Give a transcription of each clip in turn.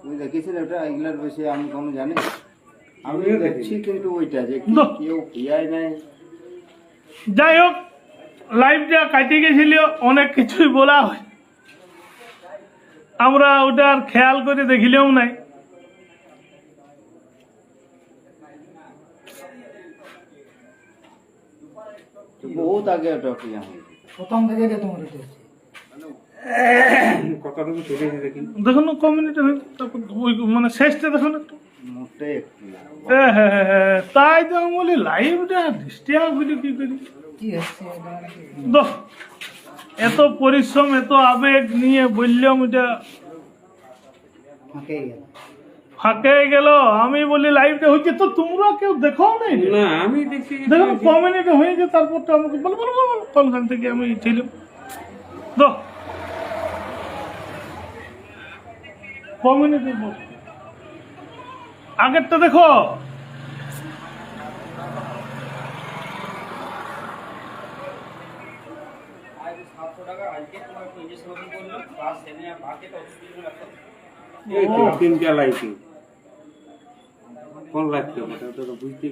তুমি দেখেছিলে ওটা? এগুলার বিষয়ে আমি কোনো জানি, আমি দেখছি কিন্তু ওইটা যে কেউ পিয়াই নাই। যাই হোক, লাইভটা কাটে গেছিল, অনেক কিছুই বলা হয়, আমরা ওটা আর খেয়াল করে দেখিলেও নাই। বহুত আগে ওটা পিয়া হয়েছে, প্রথম থেকে যে তোমার দেখুন কমিউনিটি তারপর মানে শেষটা দেখুন একটু। মোটে একটু হ্যাঁ, তাই তো আমি বলি লাইভটা ডিস্টার্ব হইলে কি করি। কি হচ্ছে দেখ, এত পরিশ্রম এত আবেগ নিয়ে বললাম, এটা ফাঁকে গেল। ফাঁকে গেল। আমি বলি লাইভটা হয়েছে, তো তোমরা কেউ দেখো নাই? না, আমি দেখছি। দেখুন কমিউনিটি হয়েছে, তারপর তো আমাকে বলো বলো বলো কোনখান থেকে আমি ছিলাম। দেখ কমিউনিটি আগেরটা দেখো। এই তো তিনটা লাইটিং। কোন লাইট ওটা তো বুঝতে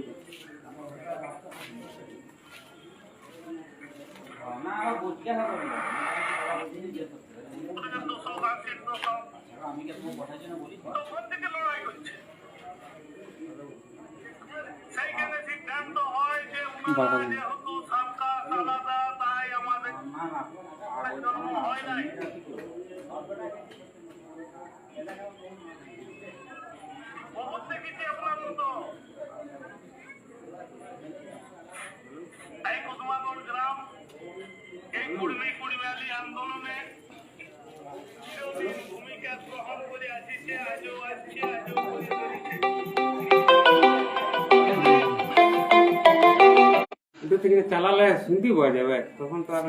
চালালে শুনতে পাওয়া যাবে, তখন তো আর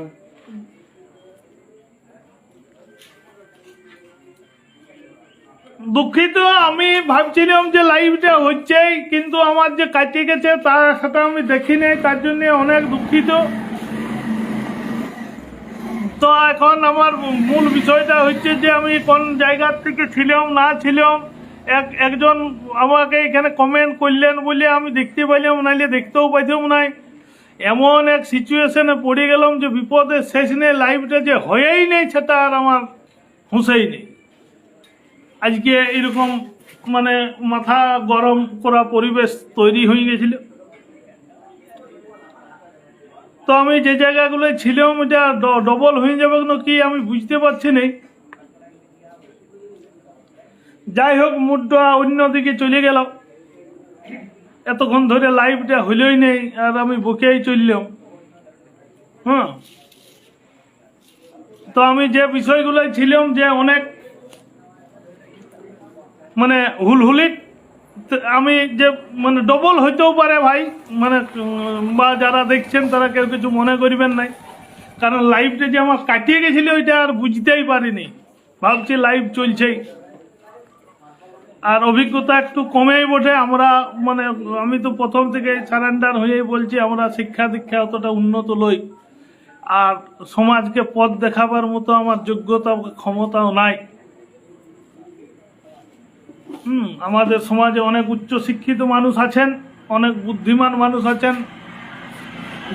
দুঃখিত। আমি ভাবছিলাম যে লাইভটা হচ্ছেই, কিন্তু আমার যে কাটে গেছে তার সাথে আমি দেখি নাই, তার জন্য অনেক দুঃখিত। তো এখন আমার মূল বিষয়টা হচ্ছে যে আমি কোন জায়গার থেকে ছিলাম না ছিলাম। একজন আমাকে এখানে কমেন্ট করলেন বলে আমি দেখতে পাইলাম, নাইলে দেখতেও পাইতাম নাই। এমন এক সিচুয়েশনে পড়ে গেলাম যে বিপদের শেষ নেই, লাইভটা যে হয়েই নেই সেটা আর আমার হুঁশেই নেই। আজকে এরকম মানে মাথা গরম করা পরিবেশ তৈরি হয়ে গেছিল। তো আমি যে জায়গাগুলোয় ছিলাম এটা ডবল হয়ে যাবে কি আমি বুঝতে পারছি না। যাই হোক, মুডটা অন্যদিকে চলে গেল। এতক্ষণ ধরে লাইভটা হইলই নেই আর আমি বকেই চললাম। হ্যাঁ, তো আমি যে বিষয়গুলোয় ছিলাম, যে অনেক মানে হুলহুলি, আমি যে মানে ডবল হইতেও পারে ভাই, মানে বা যারা দেখছেন তারা কেউ কিছু মনে করবেন নাই, কারণ লাইভটা যে আমার কাটিয়ে গেছিল ওইটা আর বুঝতেই পারিনি। ভাবছি লাইভ চলছেই, আর অভিজ্ঞতা একটু কমেই বটে। আমরা মানে আমি তো প্রথম থেকে সারেন্ডার হয়েই বলছি, আমরা শিক্ষা দীক্ষা অতটা উন্নত লই, আর সমাজকে পথ দেখাবার মতো আমার যোগ্যতা ক্ষমতাও নাই। আমাদের সমাজে অনেক উচ্চ শিক্ষিত মানুষ আছেন, অনেক বুদ্ধিমান মানুষ আছেন,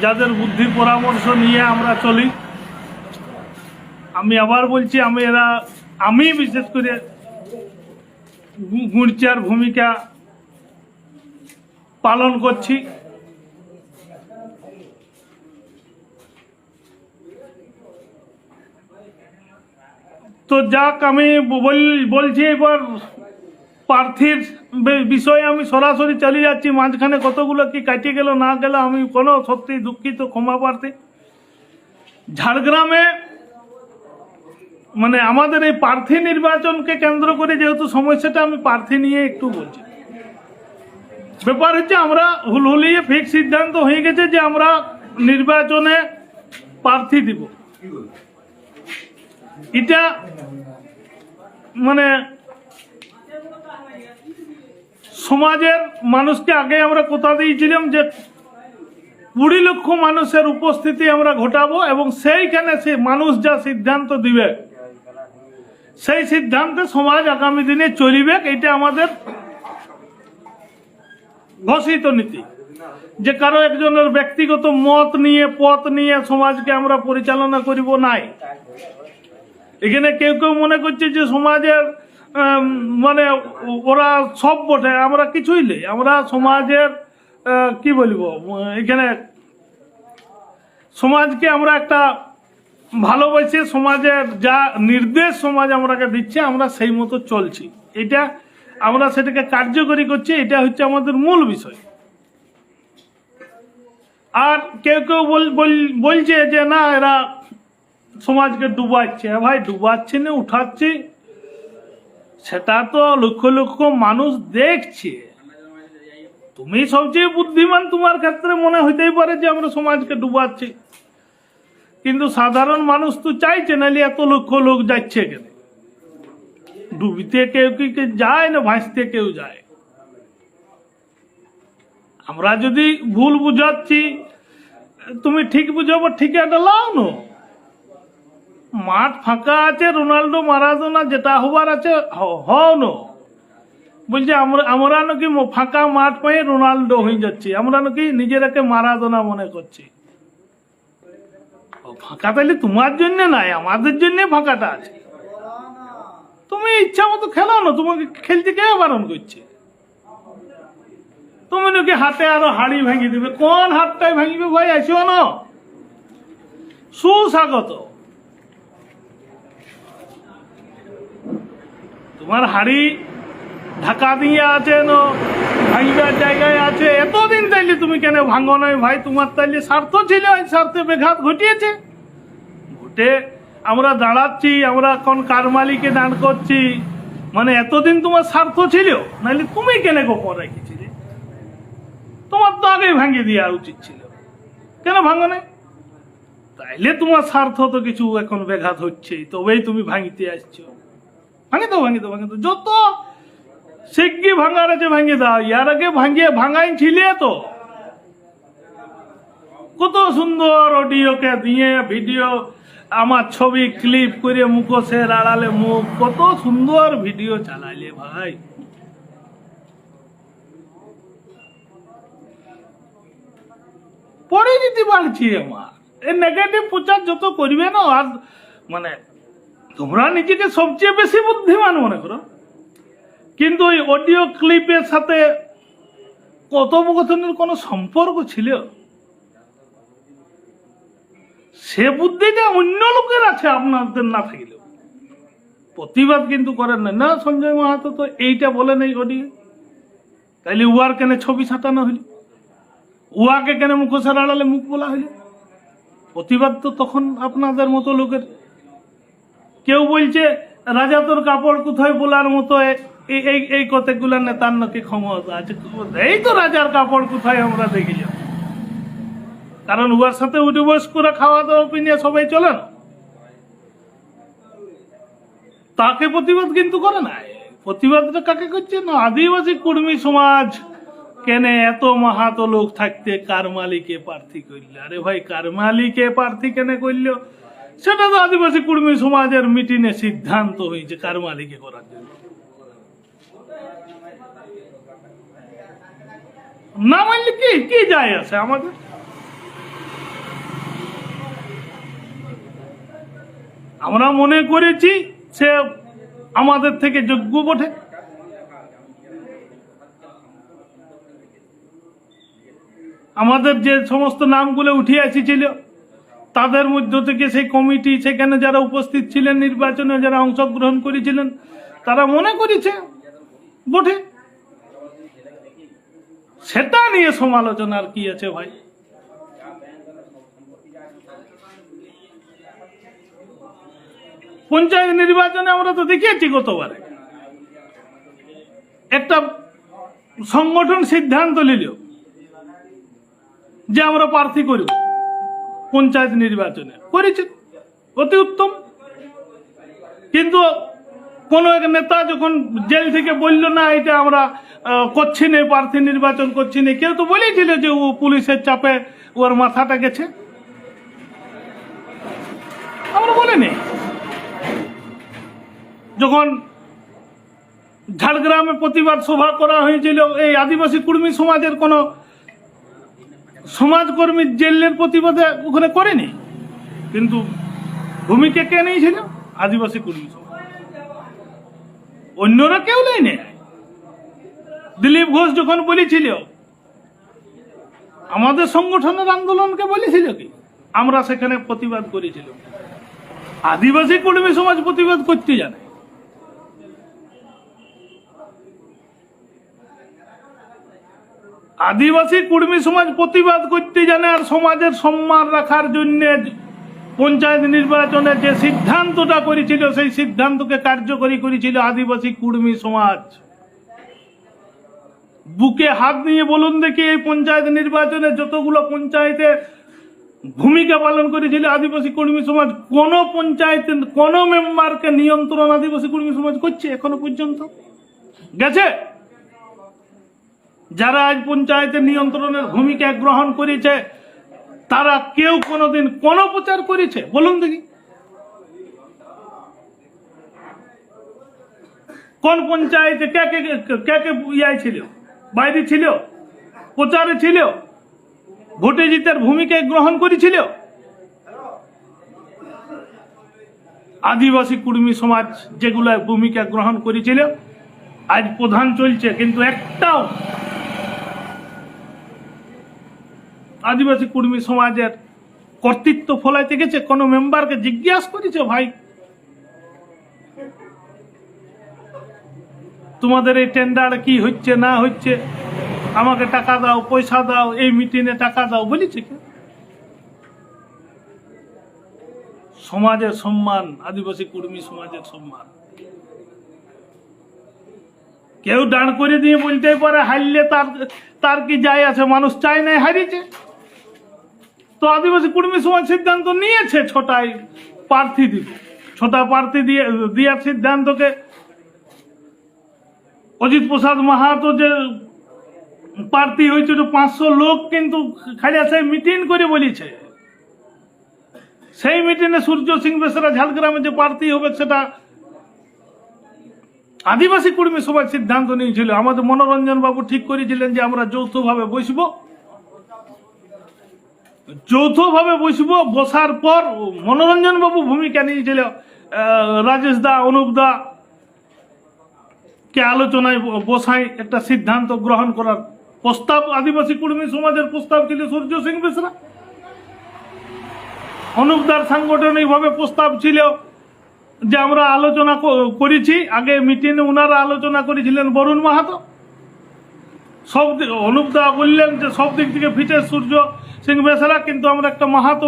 যাদের বুদ্ধি পরামর্শ নিয়ে আমরা চলি। আমি আবার বলছি, আমি বিশেষ করে গুরচার ভূমিকা পালন করছি। তো যাক, আমি বলছি এবার প্রার্থীর বিষয়ে আমি সরাসরি চলে যাচ্ছি। মাঝখানে কতগুলো কি কাটিয়ে গেল না গেল আমি কোনো সত্যি দুঃখিত, ক্ষমা প্রার্থী। ঝাড়গ্রামে মানে আমাদের এই প্রার্থী নির্বাচনকে কেন্দ্র করে যেহেতু সমস্যাটা, আমি প্রার্থী নিয়ে একটু বলছি। ব্যাপার হচ্ছে, আমরা হুলহুলিয়ে ফিক্স সিদ্ধান্ত হয়ে গেছে যে আমরা নির্বাচনে প্রার্থী দিব। এটা মানে সমাজের মানুষকে আগে আমরা কথা দিয়েছিলাম যে 20 লক্ষ মানুষের উপস্থিতি আমরা ঘটাবো, এবং সেইখানে সে মানুষ যা সিদ্ধান্ত দিবে সেই সিদ্ধান্তে সমাজ আগামী দিনে চলিবে, এটা আমাদের ঘোষিত নীতি। যে কারো একজনের ব্যক্তিগত মত নিয়ে পথ নিয়ে সমাজকে আমরা পরিচালনা করিব নাই। এখানে কেউ কেউ মনে করছে যে সমাজের মানে ওরা সব বটে, আমরা কিছুই নেই। আমরা সমাজের কি বলবো, এখানে সমাজকে আমরা একটা ভালোবাসে, সমাজের যা নির্দেশ সমাজ আমরাকে দিচ্ছে আমরা সেই মতো চলছি। এটা আমরা সেটাকে কার্যকরী করছি, এটা হচ্ছে আমাদের মূল বিষয়। আর কেউ কেউ বলছে যে না এরা সমাজকে ডুবাচ্ছে। ভাই ডুবাচ্ছে না উঠাচ্ছে সেটা তো লক্ষ লক্ষ মানুষ দেখছে। তুমি সবচেয়ে বুদ্ধিমান, তোমার ক্ষেত্রে মনে হইতেই পারে যে আমরা সমাজকে ডুবাচ্ছি, কিন্তু সাধারণ মানুষ তো চাইছে, নাহলে এত লক্ষ লোক যাচ্ছে কেন? ডুবিতে কেউ কি যায় না ভাসতে কেউ যায়। আমরা যদি ভুল বুঝাচ্ছি, তুমি ঠিক বুঝাবো, ঠিকাটা লাও না। মাঠ ফাঁকা আছে, রোনাল্ডো মারাদোনা যেটা হবার আছে হও না। বলছে আমরা নাকি ফাঁকা মাঠ পেয়ে রোনাল্ডো হয়ে যাচ্ছি, আমরা নাকি নিজেরাকে মারাদোনা মনে করছি। ফাঁকা তাইলে তোমার জন্য নাই, আমাদের জন্য ফাঁকাটা আছে। তুমি ইচ্ছা মতো খেলো না, তোমাকে খেলতে কে বারণ করছে? তুমি নাকি হাতে আরো হাড়ি ভেঙে দিবে, কোন হাতটাই ভাঙিবে ভাই? আসিও না, সুস্বাগত। তোমার হাড়ি ঢাকা দিয়ে আছে না, ভাঙিবার জায়গায় আছে। এতদিন তাইলে তুমি কেন ভাঙো নয় ভাই? তোমার তাইলে স্বার্থ ছিল, এই স্বার্থে বেঘাত ঘটিয়েছে। ঘটে আমরা দাঁড়াচ্ছি, আমরা কোন কারমালিকে দাঁড় করছি, মানে এতদিন তোমার স্বার্থ ছিল, নাহলে তুমি কেন গোপন রেখেছিলে? তোমার তো আগে ভাঙিয়ে দেওয়া উচিত ছিল, কেন ভাঙো নাই? তাইলে তোমার স্বার্থ তো কিছু এখন বেঘাত হচ্ছে, তবেই তুমি ভাঙিতে আসছো। ভাঙে তো যত শিগগি ভাঙার আছে ভাঙে দাও। ইয়ার আগে ভাঙাই ছিলে তো, কত সুন্দর অডিওকে দিয়ে ভিডিও, আমার ছবি ক্লিপ করে মুখোশের আড়ালে মুখ, কত সুন্দর ভিডিও চালাইলে ভাই। পরে দিতে পারছি আমার এই নেগেটিভ প্রচার যত করবে না, আর মানে তোমরা নিজেকে সবচেয়ে বেশি বুদ্ধিমান মনে করো, কিন্তু ওই অডিও ক্লিপের সাথে কথোপকথনের কোনো সম্পর্ক ছিল? সে বুদ্ধিটা অন্য লোকের আছে, আপনাদের না থাকলেও। প্রতিবাদ কিন্তু করেন না সঞ্জয় মাহাতো তো এইটা বলে নেই অডিও, তাইলে উয়ার কেন ছবি ছাটানো হইল? উয়াকে কেন মুখোশের আড়ালে মুখ বলা হইল? প্রতিবাদ তো তখন আপনাদের মতো লোকের। কেউ বলছে রাজা তোর কাপড় কোথায় বলার মতো এই কতগুলা নেতার নাকি ক্ষমতা আছে। এই তো রাজার কাপড় কোথায় আমরা দেখিলাম, কারণ উহার সাথে উঠে বস করে খাওয়া দাওয়া পিনিয়ে সবাই চলে না। তাকে প্রতিবাদ কিন্তু করে না। প্রতিবাদটা কাকে করছে না? আদিবাসী কুর্মী সমাজ কেন এত মাহাতো লোক থাকতে কারমালিকে প্রার্থী করল? আরে ভাই কারমালিকে প্রার্থী কেন করল? সেটা তো আদিবাসী কুর্মী সমাজের মিটিংয়ে সিদ্ধান্ত হয়েছে কারমালিকে করার জন্য। না মানলে কি যায় আছে আমাদের? আমরা মনে করেছি সে আমাদের থেকে যোগ্য বটে। আমাদের যে সমস্ত নামগুলো উঠে আসছিল তাদের মধ্য থেকে সেই কমিটি, সেখানে যারা উপস্থিত ছিলেন, নির্বাচনে যারা অংশগ্রহণ করেছিলেন, তারা মনে করেছে বটে। সেটা নিয়ে সমালোচনার কি আছে ভাই? পঞ্চায়েত নির্বাচনে আমরা তো দেখিয়েছি গতবারে একটা সংগঠন সিদ্ধান্ত নিল যে আমরা প্রার্থী করব পঞ্চায়েত নির্বাচনে, করেছে, অতি উত্তম। কিন্তু কোন এক নেতা যখন জেল থেকে বলল না এটা আমরা করছি না, প্রার্থী নির্বাচন করছি না, কেউ তো বলেছিল যে ও পুলিশের চাপে ওর মাথাটা গেছে, আমরা বলিনি। যখন ঝাড়গ্রামে প্রতিবাদ সভা করা হয়েছিল, এই আদিবাসী কুর্মী সমাজের কোনো সমাজকর্মী জেলের প্রতিবাদে ওখানে করেনি, কিন্তু ভূমিকা কে নিয়েছিল? আদিবাসী কুর্মী সমাজ। অন্যরা কেউ নেই। দিলীপ ঘোষ যখন বলেছিল, আমাদের সংগঠনের আন্দোলনকে বলেছিল কি? আমরা সেখানে প্রতিবাদ করেছিলাম। আদিবাসী কুর্মী সমাজ প্রতিবাদ করতে জানে। আদিবাসী কুর্মী সমাজ প্রতিবাদ করতে জানে, আর সমাজের সম্মান রাখার জন্য পঞ্চায়েত নির্বাচনে যে সিদ্ধান্তটা করেছিল, সেই সিদ্ধান্তকে কার্যকরী করেছিল আদিবাসী কুর্মী সমাজ। বুকে হাত নিয়ে বলুন দেখি, এই পঞ্চায়েত নির্বাচনে যতগুলো পঞ্চায়েতে ভূমিকা পালন করেছিল আদিবাসী কর্মী সমাজ, কোন পঞ্চায়েতে কোন মেম্বারকে নিয়ন্ত্রণ আদিবাসী কর্মী সমাজ করছে এখনো পর্যন্ত? গেছে? যারা আজ পঞ্চায়েতের নিয়ন্ত্রণের ভূমিকা গ্রহণ করেছে, তারা কেউ কোনোদিন কোন প্রচার করেছে বলুন দেখি? কোন পঞ্চায়েতে কে কে কে কে ইয়ে ছিল, বাইরে ছিল, প্রচারে ছিল, ভোটে জিতের ভূমিকা গ্রহণ করেছিল? আদিবাসী কুর্মী সমাজ যেগুলো ভূমিকা গ্রহণ করেছিল আজ প্রধান চলছে, কিন্তু একটাও আদিবাসী কুর্মী সমাজের কর্তৃত্ব ফলাইতে গেছে? কোন মেম্বারকে জিজ্ঞাসা করেছে, ভাই তোমাদের এই টেন্ডার কি হচ্ছে না হচ্ছে, আমাকে টাকা দাও, পয়সা দাও, এই মিটিংয়ে টাকা দাও বলেছে কি? সমাজের সম্মান, আদিবাসী কুর্মী সমাজের সম্মান কেউ দাঁড় করে দিয়ে বলতে পারে হারলে তার কি যায় আছে, মানুষ চায় নাই হারিয়েছে। তো আদিবাসী কুর্মী সমাজ সিদ্ধান্ত নিয়েছে 6টায় প্রার্থী দিবে, 6টা প্রার্থী দিয়ে দেওয়ার সিদ্ধান্তকে অজিত প্রসাদ মাহাতো যে প্রার্থী হয়েছিল 500 লোক কিন্তু খালি সেই মিটিং করে বলেছে। সেই মিটিংয়ে সূর্য সিং বেসরা ঝাড়গ্রামে যে প্রার্থী হবে সেটা আদিবাসী কুর্মী সমাজ সিদ্ধান্ত নিয়েছিল। আমাদের মনোরঞ্জন বাবু ঠিক করেছিলেন যে আমরা যৌথভাবে বসবো, বসার পর মনোরঞ্জন বাবু ভূমিকা নিয়েছিল, রাজেশ দা, অনুপ দা কে আলোচনায় বসাই একটা সিদ্ধান্ত গ্রহণ করার প্রস্তাব, আদিবাসী কুর্মী সমাজের প্রস্তাব ছিল সূর্য সিং বেসরা। অনুপদার সাংগঠনিকভাবে প্রস্তাব ছিল যে আমরা আলোচনা করেছি, আগে মিটিংয়ে ওনারা আলোচনা করেছিলেন বরুণ মাহাতো। অনুপদা বললেন যে সব দিক থেকে ফিটে সূর্য সিং বেসরা, কিন্তু আমরা একটা মাহাতো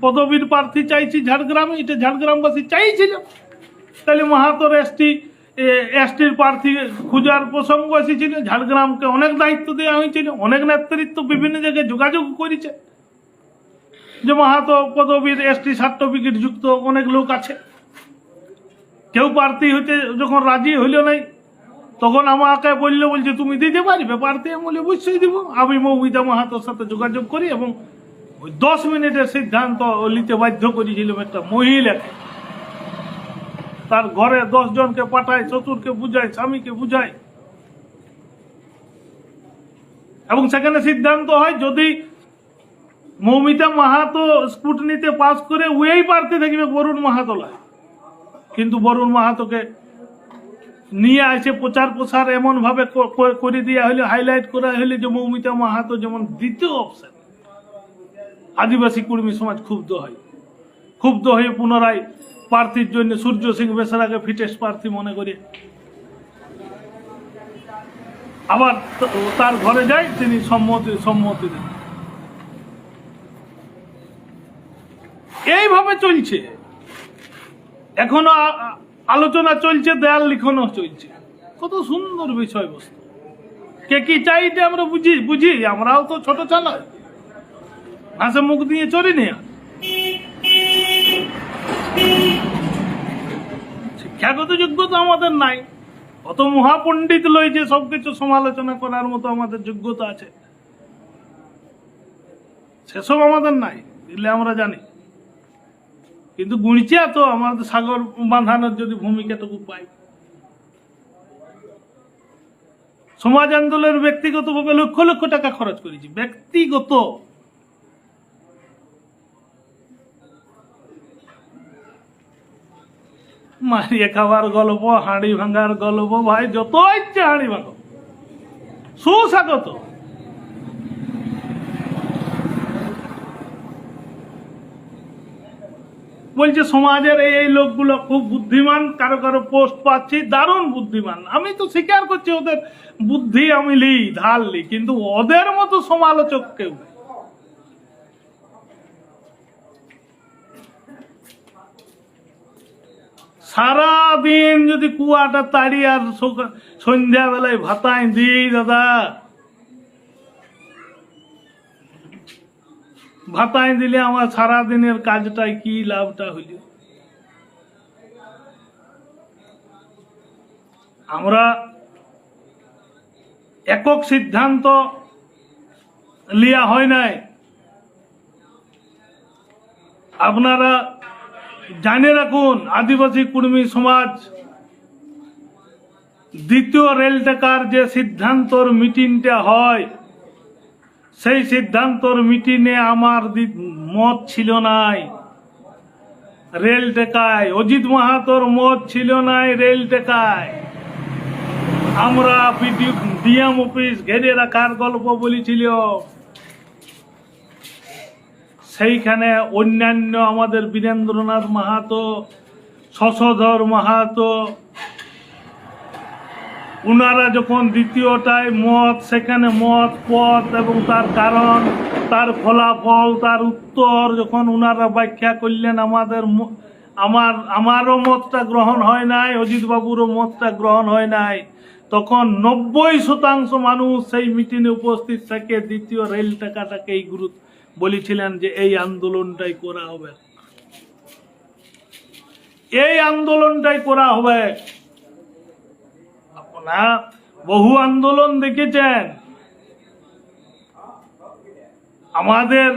পদবীর প্রার্থী চাইছি ঝাড়গ্রামে, এটা ঝাড়গ্রামবাসী চাইছিল। তাহলে মাহাতোর এসটির প্রার্থী খোঁজার প্রসঙ্গ এসেছিল। ঝাড়গ্রামকে অনেক দায়িত্ব দেওয়া হয়েছিল, অনেক নেতৃত্ব বিভিন্ন জায়গায় যোগাযোগ করেছে যে মাহাতো পদবীর এসটি সার্টিফিকেট যুক্ত অনেক লোক আছে। কেউ প্রার্থী হইতে যখন রাজি হইল নাই, তখন আমাকে বলছে তুমি দিতে পারবে প্রার্থী? আমি বলি অবশ্যই দিব। আমি মৌমিতা মাহাতোর সাথে যোগাযোগ করি এবং ওই 10 মিনিটের সিদ্ধান্ত নিতে বাধ্য করেছিলাম একটা মহিলাকে। তার ঘরে 10 জনকে পাঠায়, শ্বশুরকে বুঝায়, স্বামীকে বুঝায়, এবং সেখানে সিদ্ধান্ত হয় যদি মৌমিতা মাহাতো স্কুটনিতে পাস করে ওই প্রার্থী থাকবে, বরুণ মাহাতো লাগে। কিন্তু বরুণ মাহাতোকে নিয়ে আসে প্রচার প্রসার এমন ভাবে করে দেওয়া হলে, হাইলাইট করা হলে যে মৌমিতা মাহাতো যেমন দ্বিতীয় অপশন। আদিবাসী কুর্মী সমাজ ক্ষুব্ধ হয়ে পুনরায় প্রার্থীর জন্য সূর্য সিং বেসরাকে ফিটেস্ট প্রার্থী মনে করে আবার তার ঘরে যায়, তিনি সম্মতি দেন। এইভাবে চলছে, এখনো আলোচনা চলছে, দেয়াল লিখনও চলছে। কত সুন্দর বিষয়বস্তু। কে কি চাইতে আমরা বুঝি, আমরাও তো ছোট চালা, হাসে মুখ দিয়ে চলিনি। শিক্ষাগত যোগ্যতা আমাদের নাই, অত মহাপণ্ডিত লই যে সবকিছু সমালোচনা করার মতো আমাদের যোগ্যতা আছে, সেসব আমাদের নাই, দিলে আমরা জানি। কিন্তু গুণিছে তো আমাদের সাগর বাঁধানোর যদি ভূমিকাটুকু পাই। সমাজ আন্দোলনের ব্যক্তিগতভাবে লক্ষ লক্ষ টাকা খরচ করেছি, ব্যক্তিগত। মারিয়ে খাওয়ার গল্প, হাঁড়ি ভাঙার গল্প, ভাই যত ইচ্ছে হাঁড়ি ভাঙো, সুস্বাগত। বলছে সমাজের এই লোকগুলো খুব বুদ্ধিমান, কারো কারো পোস্ট পাচ্ছি দারুণ বুদ্ধিমান। আমি তো স্বীকার করছি ওদের বুদ্ধি আমি ধার লি, কিন্তু ওদের মতো সমালোচক কেউ নেই। সারাদিন যদি কুয়াটা তাড়ি আর সন্ধ্যা বেলায় ভাতায় দিই দাদা, ভাতায় দিলে আমার সারাদিনের কাজটাই কি লাভটা হইল? আমরা একক সিদ্ধান্ত লিয়া হয় নাই। আপনারা জানে রাখুন, আদিবাসী কুর্মী সমাজ দ্বিতীয় রেল টেকার যে সিদ্ধান্তর মিটিংটা হয়, সেই সিদ্ধান্তর মিটিংয়ে আমার মত ছিল নাই রেল টেকায়। অজিত মাহাতোর মত ছিল নাই রেল টেকায়। আমরা ডিএম অফিস ঘেরে রাখার গল্প বলেছিল, সেইখানে অন্যান্য আমাদের বীরেন্দ্রনাথ মাহাতো, শশধর মাহাতো, উনারা যখন দ্বিতীয়টায় মত, সেখানে মত পথ এবং তার কারণ, তার ফলাফল, তার উত্তর যখন উনারা ব্যাখ্যা করলেন, আমারও মতটা গ্রহণ হয় নাই, অজিত বাবুরও মতটা গ্রহণ হয় নাই। তখন 90% মানুষ সেই মিটিংয়ে উপস্থিত থেকে দ্বিতীয় রেল টাকাটাকেই গুরুত্ব বলেছিলেন যে এই আন্দোলনটাই করা হবে, এই আন্দোলনটাই করা হবে। আপনারা বহু আন্দোলন দেখেছেন, আমাদের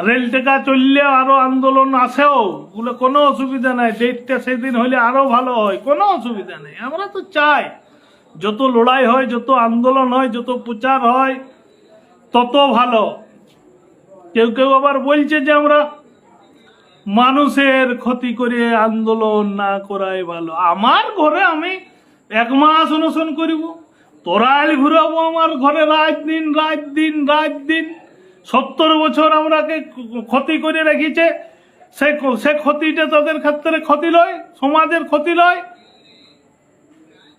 রেল টেকা চললে আরো আন্দোলন আসেও, ওগুলো কোনো অসুবিধা নাই। ডেটটা সেদিন হলে আরো ভালো হয়, কোনো অসুবিধা নেই। আমরা তো চাই যত লড়াই হয়, যত আন্দোলন হয়, যত প্রচার হয়, তত ভালো। কেউ কেউ আবার বলছে যে আমরা মানুষের ক্ষতি করে আন্দোলন না করাই ভালো। আমার ঘরে আমি 1 মাস অনশন করিব, তোরাইল ঘুরাবো আমার ঘরে রাত দিন রাত দিন রাত দিন। 70 বছর আমরাকে ক্ষতি করে রেখেছে, সে ক্ষতিটা তাদের ক্ষেত্রে ক্ষতি লয়, সমাজের ক্ষতি লয়।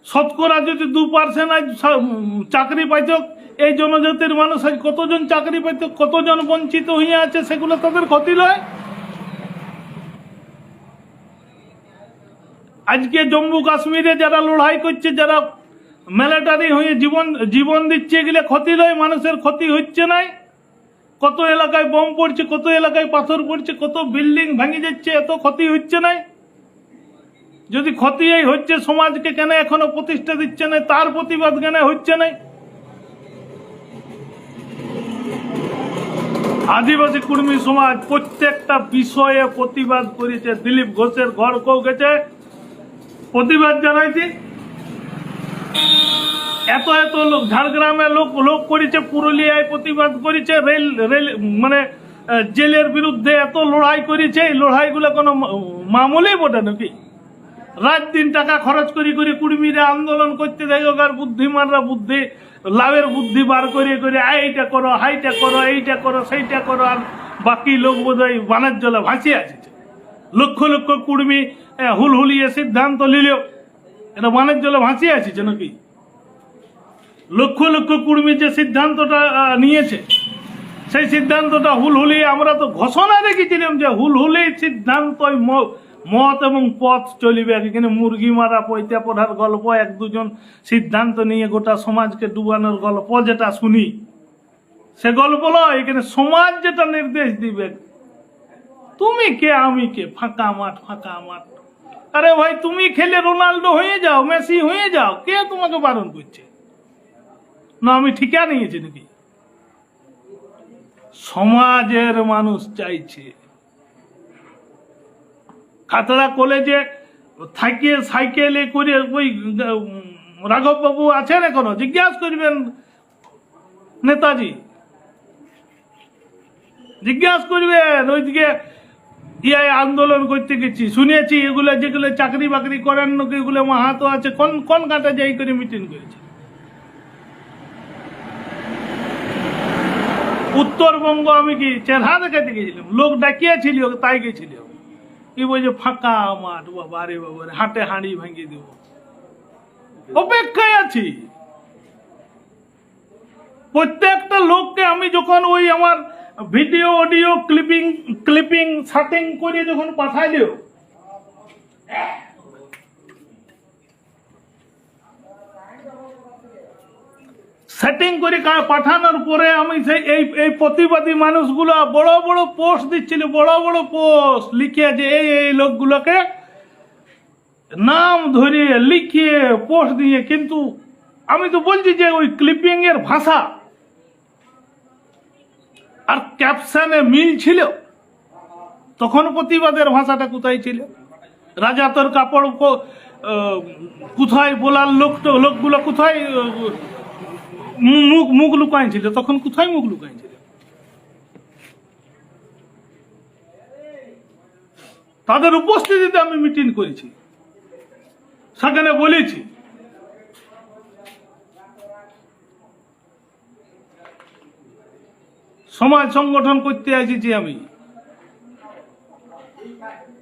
শতকরা যদি 2% আজ চাকরি পাইত, এই জনজাতির মানুষ আজ কতজন চাকরি পাইত, কতজন বঞ্চিত হয়ে আছে, সেগুলো তাদের ক্ষতি লয়। আজকে জম্মু কাশ্মীরে যারা লড়াই করছে, যারা মিলিটারি হয়ে জীবন দিচ্ছে, এগুলো ক্ষতি লয়, মানুষের ক্ষতি হচ্ছে নাই। কত এলাকায় বোম পড়ছে, কত এলাকায় পাথর পড়ছে, কত বিল্ডিং ভেঙে যাচ্ছে, এত ক্ষতি হচ্ছে নাই। যদি ক্ষতি এই হচ্ছে, সমাজকে কেন এখনো প্রতিষ্ঠা দিচ্ছে না, তার প্রতিবাদ কেন হচ্ছে নাই? আদিবাসী কুর্মী সমাজ প্রত্যেকটা বিষয়ে প্রতিবাদ করেছে। দিলীপ ঘোষের ঘর কেউ গেছে, প্রতিবাদ জানাইছি। এত এত লোক ঝাড়গ্রামে লোক করেছে, পুরুলিয়ায় প্রতিবাদ করেছে, রেল মানে জেলের বিরুদ্ধে এত লড়াই করেছে। এই লড়াইগুলো কোনো মামুলি বটে নাকি? রাত দিন টাকা খরচ করে কুর্মীরা আন্দোলন করতে দেখো, আর বুদ্ধিমানরা লাভের বুদ্ধি বার করে এইটা করো, হাইটা করো, এইটা করো, সেইটা করো, আর বাকি লোক বোধহয় বানের জলে ভাসিয়ে আছে। লক্ষ লক্ষ কুর্মী হুলহুলিয়ে সিদ্ধান্ত নিলেও এটা বানের জলে ভাসিয়ে আছে নাকি? লক্ষ লক্ষ কুর্মী যে সিদ্ধান্তটা নিয়েছে, সেই সিদ্ধান্তটা হুলহুলিয়ে, আমরা তো ঘোষণা রেখেছিলাম যে হুলহুলি সিদ্ধান্ত মত এবং পথ চলিবে। এখানে মুরগি মারা, পয়তা পড়ার গল্প, 1-2 জন সিদ্ধান্ত নিয়ে গোটা সমাজকে ডুবানোর গল্প যেটা শুনি, সে গল্প নয়। এখানে সমাজ যেটা নির্দেশ দিবে, তুমি কে আমি কে, ফাঁকা মাঠ ফাঁকা মাঠ। আরে ভাই, তুমি খেলে রোনাল্ডো হয়ে যাও, মেসি হয়ে যাও, কে তোমাকে বারণ করছে? না আমি ঠিকা নিয়েছি নাকি? সমাজের মানুষ চাইছে খাতড়া কলেজে থাকিয়ে সাইকেলে করে ওই রাঘব বাবু আছেন এখনো, জিজ্ঞাসা করবেন নেতাজি, জিজ্ঞাসা করবেন ওইদিকে আন্দোলন করতে গেছি, শুনেছি এগুলো যেগুলো চাকরি বাকরি করেন নাকি এগুলো মাহাতো আছে, কোন কোন কাটা যাই করে মিটিং করেছে। উত্তরবঙ্গ আমি কি চেহারা দেখাতে গেছিলাম, লোক ডাকিয়েছিল তাই গেছিল, কি বলছে ফাঁকা মাঠ, বাবা রে বাবা রে, হাটে হাঁড়ি ভাঙিয়ে দেব, অপেক্ষায় আছি। প্রত্যেকটা লোককে আমি যখন ওই আমার ভিডিও অডিও ক্লিপিং সেটিং করে যখন পাঠাইল, সেটিং করে পাঠানোর পরে আমি সেই এই প্রতিবাদী মানুষগুলো বড় বড় পোস্ট দিচ্ছিল, বড় বড় পোস্ট লিখে যে এই লোকগুলোকে নাম ধরিয়ে লিখিয়ে পোস্ট দিয়ে, কিন্তু আমি তো বলছি যে ওই ক্লিপিং এর ভাষা আর ক্যাপশনে মিল ছিল, তখন প্রতিবাদের ভাষাটা কোথায় ছিল? রাজা তোর কাপড় কোথায় বলার লোকগুলো কোথায় মুখ লুকাইছিল, তখন কোথায় মুখ লুকাইছিল? তাদের উপস্থিতিতে আমি মিটিং করেছি, সেখানে বলেছি সমাজ সংগঠন করতে আসিছি আমি,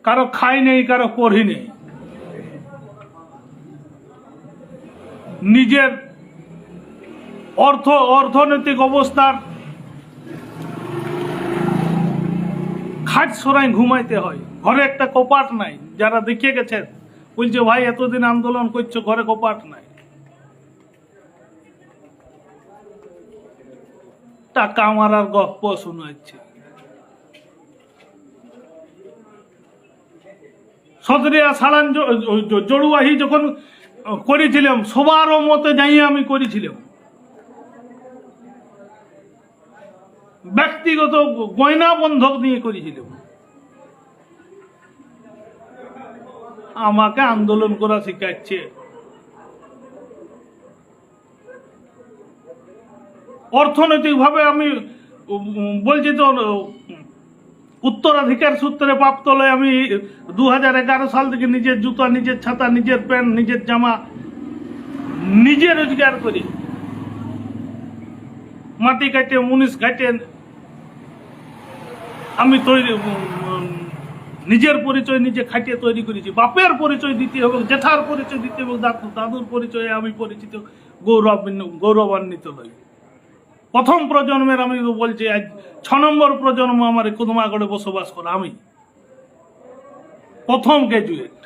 কারো খাই নেই, কারো পড়ি নেই, নিজের অর্থনৈতিক অবস্থার খাট সরাই ঘুমাইতে হয়, ঘরে একটা কপাট নাই। যারা দেখিয়ে গেছেন বলছে ভাই এতদিন আন্দোলন করছো, ঘরে কপাট নাই, টাকা মারার গপ্প শোনাচ্ছে। সদরিয়া সালান জড়ুয়াহি যখন করেছিলাম, সবারও মতে যাইয়ে আমি করেছিলাম, ব্যক্তিগত গয়না বন্ধক নিয়ে করেছিলাম। আমাকে আন্দোলন করা শিখাচ্ছে। অর্থনৈতিক ভাবে আমি বলছি তো, উত্তরাধিকার সূত্রে প্রাপ্ত লয় আমি 2011 সাল থেকে নিজের জুতা, নিজের ছাতা, নিজের প্যান্ট, নিজের জামা নিজে রোজগার করি, মাটি কাটে মুনিশ কাটে আমি তৈরি, নিজের পরিচয় নিজে খাটিয়ে তৈরি করেছি। বাপের পরিচয় দিতে হবে, জেঠার পরিচয় দিতে হবে, দাদুর পরিচয়ে আমি পরিচিত, গৌরবান্বিত হই। প্রথম প্রজন্মের আমি বলছি, আজ 6 নম্বর প্রজন্ম আমার কুদমাগড়ে বসবাস করা, আমি প্রথম গ্রাজুয়েট।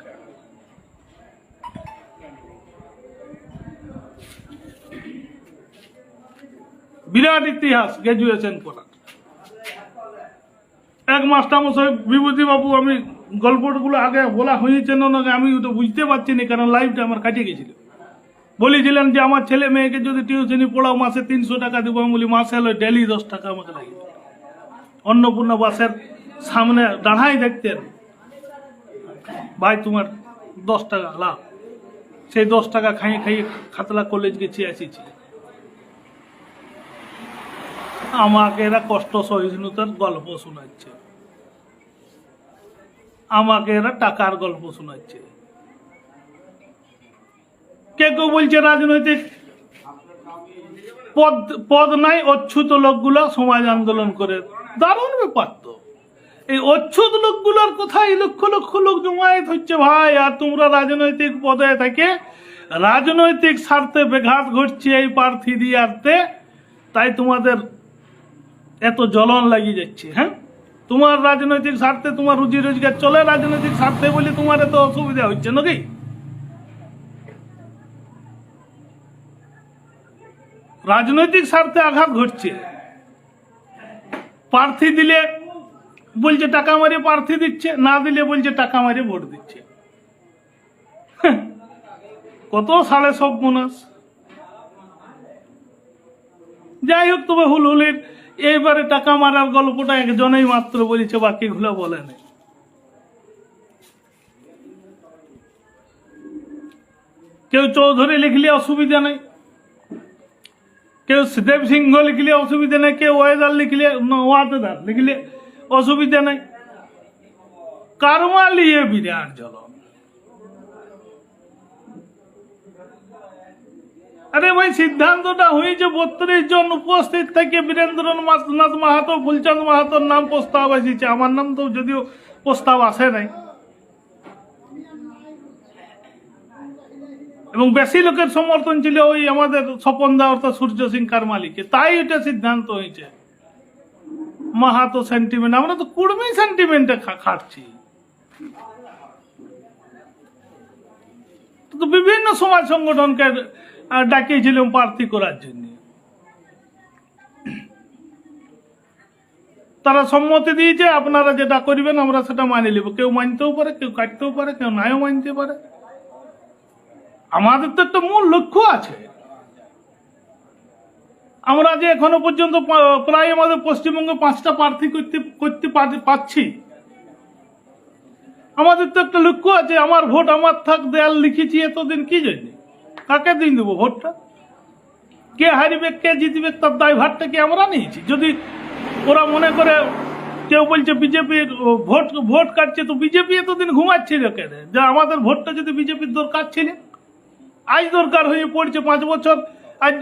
বিরাট ইতিহাস গ্রাজুয়েশন করা। এক মাস্টারমশাই বিভূতি বাবু, আমি গল্পগুলো আগে বলা হয়েছে না, আমি তো বুঝতে পারছি না, কারণ লাইফটা আমার কাটিয়ে গেছিল। বলেছিলেন যে আমার ছেলে মেয়েকে যদি টিউশনি পড়াও মাসে 300 টাকা দেবো। আমি বলি মাসে হলো ডেলি 10 টাকা আমাকে লাগে। অন্নপূর্ণা বাসের সামনে দাঁড়াই দেখতেন, ভাই তোমার 10 টাকা লাভ। সেই 10 টাকা খাইয়ে খাইয়ে খাতলা কলেজ গেছি আসিছি। আমাকে এরা কষ্ট সহিষ্ণুতার গল্প শোনাচ্ছে, আমাকে এরা টাকার গল্প শোনাচ্ছে। কে কেউ বলছে রাজনৈতিক পদ নাই, অচ্ছুত লোকগুলো সমাজ আন্দোলন করে। দারুণ ব্যাপার তো, এই অচ্ছুত লোকগুলোর কোথায় লক্ষ লক্ষ লোক জমায়েত হচ্ছে ভাই, আর তোমরা রাজনৈতিক পদে থেকে রাজনৈতিক স্বার্থে ব্যাঘাত ঘটছে এই প্রার্থী দিয়ে আসতে, তাই তোমাদের এত জ্বলন লাগিয়ে যাচ্ছে। হ্যাঁ, তোমার রাজনৈতিক স্বার্থে তোমার রুজি রোজগার চলে, রাজনৈতিক স্বার্থে বলে তোমার এত অসুবিধা হচ্ছে নাকি? রাজনৈতিক স্বার্থে আঘাত ঘটছে। প্রার্থী দিলে বলছে টাকা মারিয়ে প্রার্থী দিচ্ছে, না দিলে বলছে টাকা মারিয়ে ভোট দিচ্ছে। কত সাড়ে সব মানুষ। যাই হোক, তবে হুলহুলির এইবারে টাকা মারার গল্পটা একজনেই মাত্র বলেছে, বাকিগুলো বলে নাই। কেউ চৌধুরী লিখলে অসুবিধা নেই, কেউ দেব সিংহ লিখলে অসুবিধা নেই, কেউ ওয়েদার লিখলে ওয়াদার লিখলে অসুবিধা নেই। কারমা লিয়ে বিরাট জ্বলন। আরে ভাই সিদ্ধান্তটা হয়েছে 32 জন উপস্থিত থেকে বীরেন্দ্রনাথ মাহাতো, ফুলচাঁদ মাহাতোর নাম প্রস্তাব এসেছে। আমার নাম তো যদিও প্রস্তাব আসে নাই, এবং বেশি লোকের সমর্থন ছিল ওই আমাদের স্বপন দা অর্থাৎ সূর্য সিং কারমালিকে। তাই এটা সিদ্ধান্ত হয়েছে মাহাতো সেন্টিমেন্ট। আমরা তো কুর্মী সেন্টিমেন্টে খাটছি। তো বিভিন্ন সমাজ সংগঠনকে ডাকিয়েছিলাম প্রার্থী করার জন্য, তারা সম্মতি দিয়েছে। আপনারা যেটা করবেন আমরা সেটা মানে নেব। কেউ মানতেও পারে, কেউ কাটতেও পারে, কেউ নাও মানতে পারে। আমাদের তো একটা মূল লক্ষ্য আছে। আমরা যে এখনো পর্যন্ত প্রায় আমাদের পশ্চিমবঙ্গে 5টা প্রার্থী করতে পারছি। আমাদের তো একটা লক্ষ্য আছে, আমার ভোট আমার থাক দেয়াল লিখেছি এতদিন। কি জন্য, কাকে দিন দেবো ভোটটা? কে হারিবে কে জিতবে তার দায়ভারটা কি আমরা নিয়েছি? যদি ওরা মনে করে, কেউ বলছে বিজেপির ভোট কাটছে, তো বিজেপি এতদিন ঘুমাচ্ছিল কেন? যে আমাদের ভোটটা যদি বিজেপির দরকার ছিল, আজ দরকার হয়ে পড়ছে। 5 বছর, আজ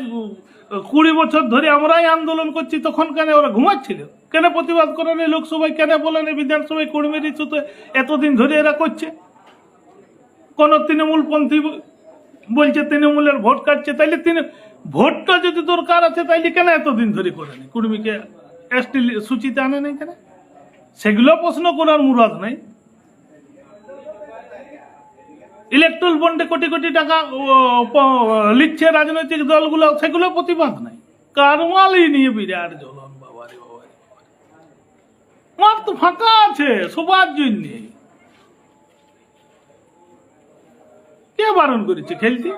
20 বছর ধরে আমরাই আন্দোলন করছি, তখন কেন ওরা ঘুমাচ্ছিল? কেন প্রতিবাদ করে নেই লোকসভায়, কেন বলে নেই বিধানসভায়? কর্মীর ইস্যুতে এতদিন ধরে এরা করছে। কোন তৃণমূলপন্থী বলছে তৃণমূলের ভোট কাটছে, তাইলে ভোটটা যদি দরকার আছে তাইলে কেন এতদিন ধরে করে নেই? কর্মীকে এসটি সূচিতে আনে নাই কেন? সেগুলো প্রশ্ন করার মুরাদ নাই। ইলেকট্রাল বন্ডে কোটি কোটি টাকা লিখছে রাজনৈতিক দলগুলো, সেগুলো প্রতিবাদ নাই। কারমালি নিয়ে বিরাট জ্বলন। বাবারে বাবা, মাঠ তো ফাঁকা আছে সবার জন্য। কে বারণ করেছে খেলতে?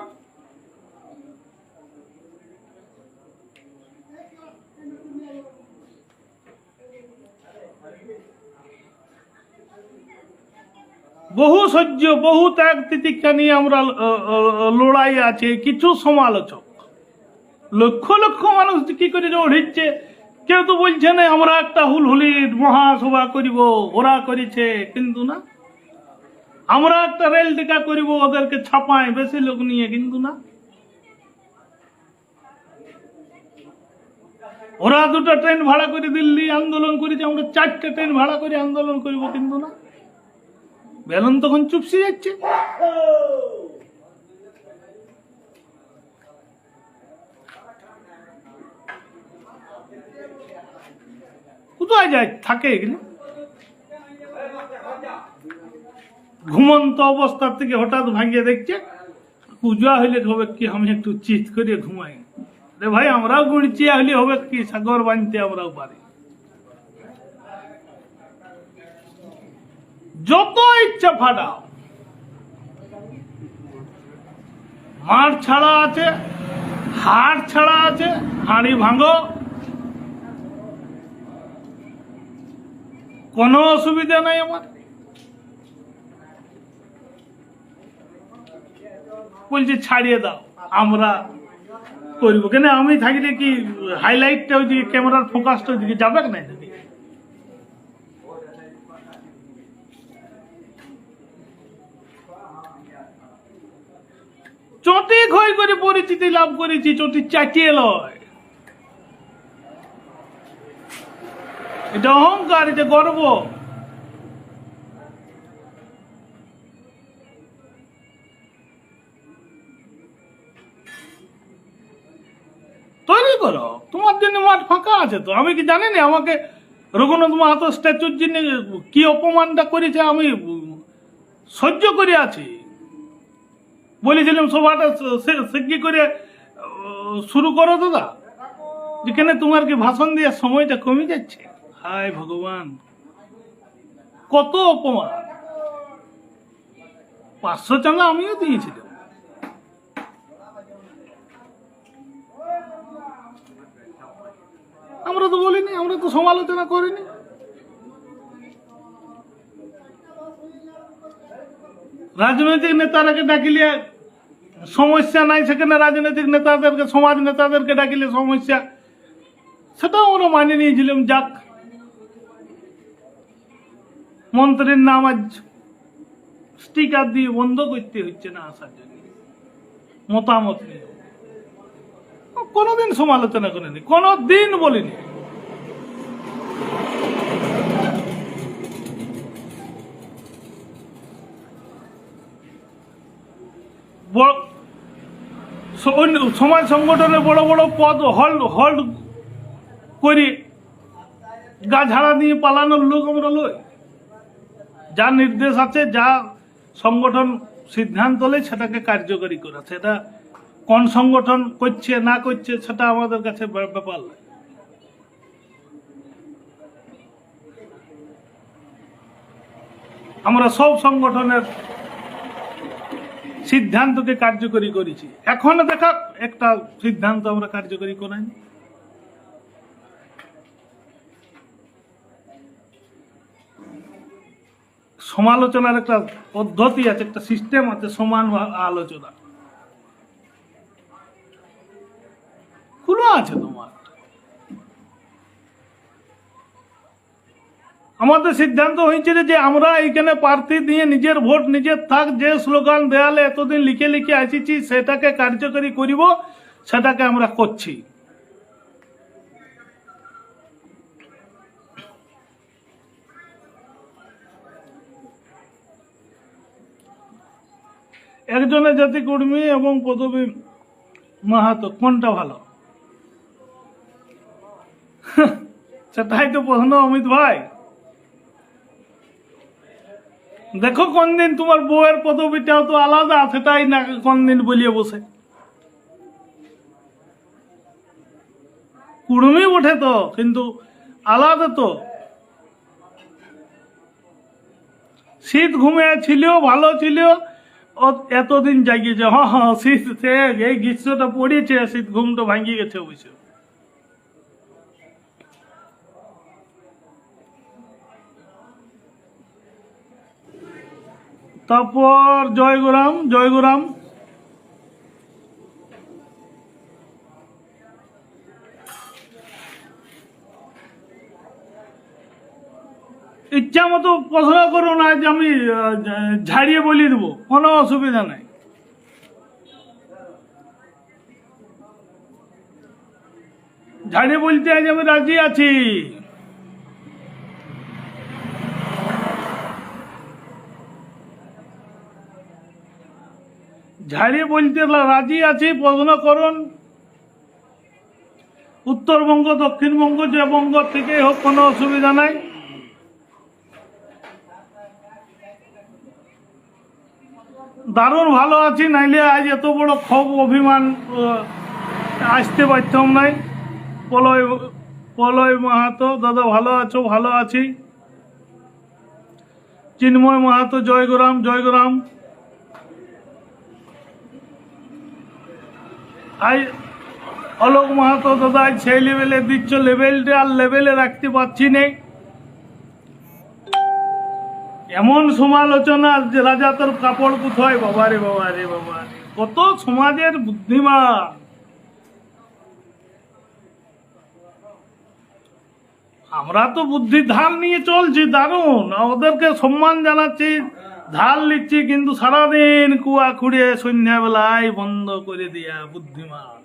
বহু সহ্য, বহু ত্যাগ তিতিক্ষা নিয়ে আমরা লড়াই আছে। কিছু সমালোচক, লক্ষ লক্ষ মানুষ কি করে উঠছে। কেউ তো বলছে না আমরা একটা হুলহুলির মহাসভা করিব, ওরা করেছে, কিন্তু না। আমরা একটা রেল টিকা করিব ওদেরকে ছাপায় বেশি লোক নিয়ে, কিন্তু না। ওরা 2টা ট্রেন ভাড়া করে দিল্লি আন্দোলন করেছে, আমরা 4টে ট্রেন ভাড়া করে আন্দোলন করিব, কিন্তু না। বেলুন তখন চুপসে যাচ্ছে। কোথায় যায় থাকে এগুলো? ঘুমন্ত অবস্থা থেকে হঠাৎ ভাঙিয়ে দেখছে, পূজা হইলে হবে কি আমি একটু চিত করে ঘুমাই। রে ভাই, আমরাও গুড়চিয়া হইলে হবে কি সাগর বানতে আমরাও পারি। যত ইচ্ছা ফাটাও, মাঠ ছাড়া আছে, হাট ছাড়া আছে, হাঁড়ি ভাঙো, কোনো অসুবিধা নাই আমার। বলছে ছাড়িয়ে দাও, আমরা করবো কেন? আমি থাকলে কি হাইলাইটটা ওইদিকে, ক্যামেরার ফোকাসটা ওইদিকে যাবে না? চটি ক্ষয় করে পরিচিতি লাভ করেছি, চটি চাটিয়ে লয়। এটা অহংকার, এটা গর্ব। তৈরি করো, তোমার জন্য মাঠ ফাঁকা আছে তো। আমি কি জানি না আমাকে রঘুনাথ মাহাতো স্ট্যাচুর জন্য কি অপমানটা করেছে, আমি সহ্য করে আছি। বলেছিলাম সভাটা কি করে শুরু করো দাদা, যেখানে তোমার কি ভাষণ দেওয়ার সময়টা কমে যাচ্ছে। হায় ভগবান, কত অপমান। 500 চাঁদা আমিও দিয়েছিলাম। আমরা তো বলিনি, আমরা তো সমালোচনা করিনি। রাজনৈতিক নেতারাকে ডাকিলে সমস্যা নাই, সেখানে রাজনৈতিক নেতাদেরকে, সমাজ নেতাদেরকে ডাকিলে সমস্যা, সেটাও আমরা মানিয়ে নিয়েছিলাম। যাক, মন্ত্রীর নাম আজ স্টিকার দিয়ে বন্ধ করতে হচ্ছে না আসার জন্য, মতামত নিয়ে কোনোদিন সমালোচনা করিনি, কোনোদিন বলিনি। সমাজ সংগঠনে বড় বড় পদ হোল্ড করে গা ঝাড়া নিয়ে পালানোর লোক আমরা লই। যা নির্দেশ আছে, যা সংগঠন সিদ্ধান্ত নেয় সেটাকে কার্যকরী করা, সেটা কোন সংগঠন করছে না করছে সেটা আমাদের কাছে ব্যাপার নয়। আমরা সব সংগঠনের সিদ্ধান্তকে কার্যকরী করেছি। এখন দেখা একটা সিদ্ধান্ত আমরা কার্যকরী করাইনি। সমালোচনার একটা পদ্ধতি আছে, একটা সিস্টেম আছে, সমান আলোচনা খোলা আছে তোমার। আমাদের সিদ্ধান্ত হয়েছিল যে আমরা এইখানে প্রার্থী দিয়ে নিজের ভোট নিজের থাক, যে স্লোগান দেয়ালে এতদিন লিখে লিখে আসিছি সেটাকে কার্যকরী করিব, সেটাকে আমরা করছি। একজনের জাতি কর্মী এবং পদবী মাহাতো, কোনটা ভালো? সেটাই তো প্রশ্ন অমিত ভাই। দেখো কোন দিন তোমার বউয়ের পদবিটাও তো আলাদা, সেটাই না কোন দিন বলিয়ে বসে। কুড়মি ওঠে তো, কিন্তু আলাদা তো। শীত ঘুমে ছিল, ভালো ছিল, এতদিন জাগিয়েছে। হ্যাঁ, শীত এই গ্রীষ্মটা পড়েছে, শীত ঘুমটা ভাঙিয়ে গেছে অবশ্য। তারপর জয়গুরাম, জয়গুরাম ইচ্ছা মতো প্রশ্ন করো না, যে আমি ঝাড়িয়ে বলিয়ে দেবো, কোনো অসুবিধা নাই। ঝাড়িয়ে বলতে আজ আমি রাজি আছি। ঝাড়িয়ে বলতে রাজি আছি, প্রশ্ন করুন। উত্তরবঙ্গ, দক্ষিণবঙ্গ, যে বঙ্গ থেকে হোক, কোনো অসুবিধা নাই। দারুণ ভালো আছি, নাইলে আজ এত বড় ক্ষোভ অভিমান আসতে পারতাম নাই। পলয় মাহাতো, দাদা ভালো আছো? ভালো আছি। চিন্ময় মাহাতো, জয়গুরাম, জয়গুরাম। আজ অলোক মাহাতো, দাদা আজ সেই লেভেলে দিচ্ছ, লেভেলটা আর লেভেলে রাখতে পারছি না। এমন সমালোচনা যে রাজা তোর কাপড় কোথায়, বাবারে বাবারে বাবা, কত সমাজের বুদ্ধিমান। আমরা তো বুদ্ধি ঢাল নিয়ে চলছি, দারুণ, ওদেরকে সম্মান জানাচ্ছি, ঢাল নিচ্ছি, কিন্তু সারাদিন কুয়া খুঁড়িয়ে সন্ধ্যাবেলায় বন্ধ করে দিয়া বুদ্ধিমান।